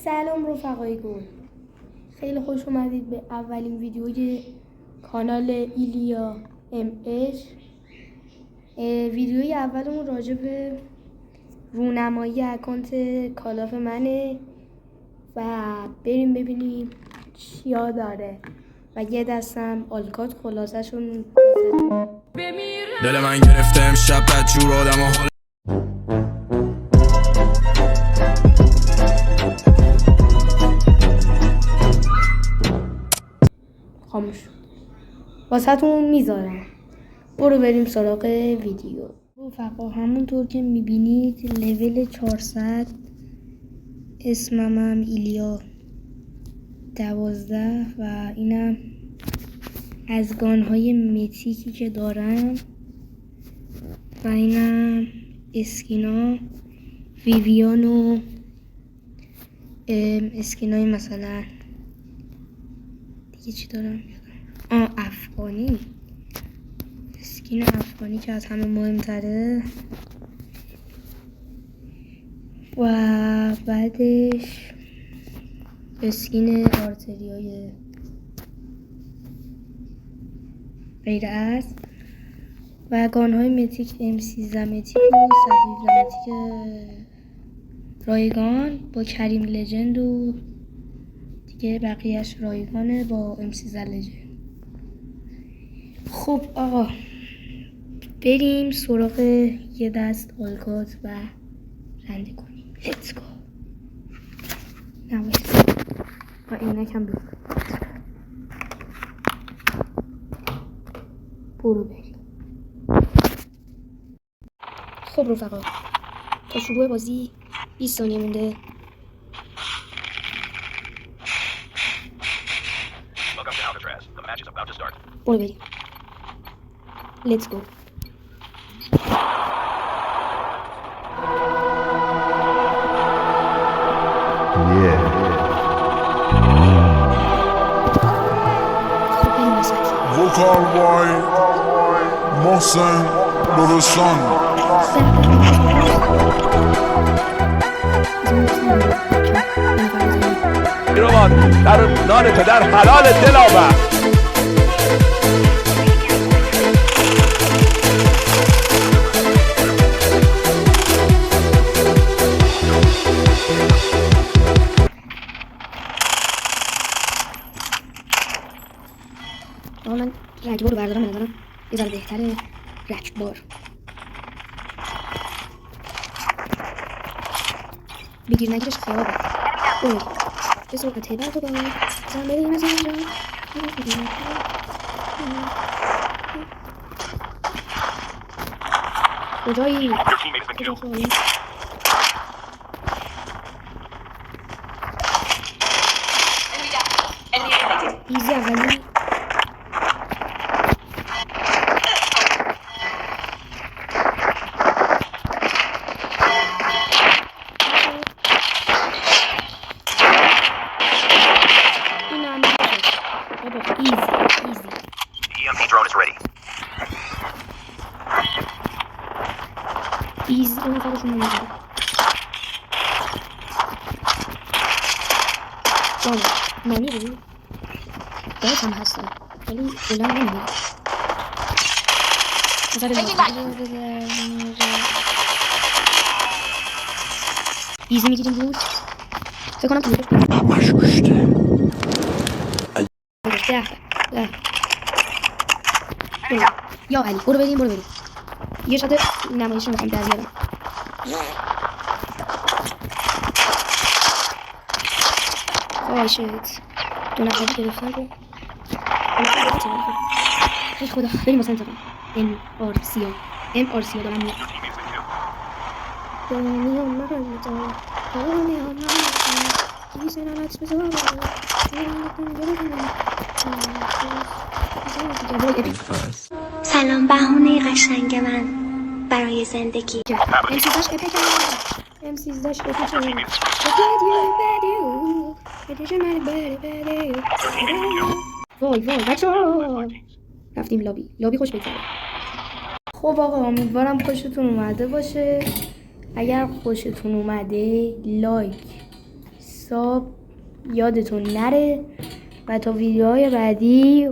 سلام رفقای گل، خیلی خوش اومدید به اولین ویدیوی کانال ایلیا ام اچ. ویدیوی اولمون راجع به رونمایی اکانت کالاف منه و بریم ببینیم چیا داره و یه دستم آلکات خلاصه‌شون. دل من گرفته امشب بدجور آدم و حال خاموش واسهتون میذارم. برو بریم سراغ ویدیو. رفقا همونطور که میبینید لول 400، اسمم هم ایلیا 12 و اینم از گانهای متیکی که دارم و اینم اسکینا ویویان و اسکینای مثلا دیگه چی دارم افغانی، اسکین افغانی که از همه مهمتره و بعدش اسکین آرتریای غیر است و گانهای متیک M13 متیک و 117 متیک رایگان با کریم لجند و دیگه بقیهش رایگانه با M13 لجند. خب آقا بریم سراغ یه دست آلکات و رنده کنیم. Let's go. نوایست با اینکم بیرون برو بریم. خب رفقا تا شروع بازی 20 ثانیه مونده. برو بریم. Let's go. وکال وای محسن لرستان ایروان در نان پدر حلال دلاور آقا من رگبار رو بردارم، بنظرم یه ذره بهتره. رگبار بگیر نگیرش خرابه. برو به سرعت برق با زن بریم از اینجا. کجایی؟ کجایی؟ ایزی اولی ایزی اون کارشون نمیده. جانه نانی بود باید هم هستن ولی کلا نمیده. ایزی میگیریم بود فکر کنم تیزش ده یا علی برو بریم یه شده نمایش رو میخوام در بیارم. شد دو نفری گرفتن رو ای خدا بریم واسه انتقام. ام آر سی دارم میاد. سلام بهونه قشنگ من برای زندگی. M13 وای بچه ها رفتیم لابی خوش بگذره. خب آقا امیدوارم خوشتون اومده باشه. اگر خوشتون اومده لایک حساب یادتون نره و تا ویدیوهای بعدی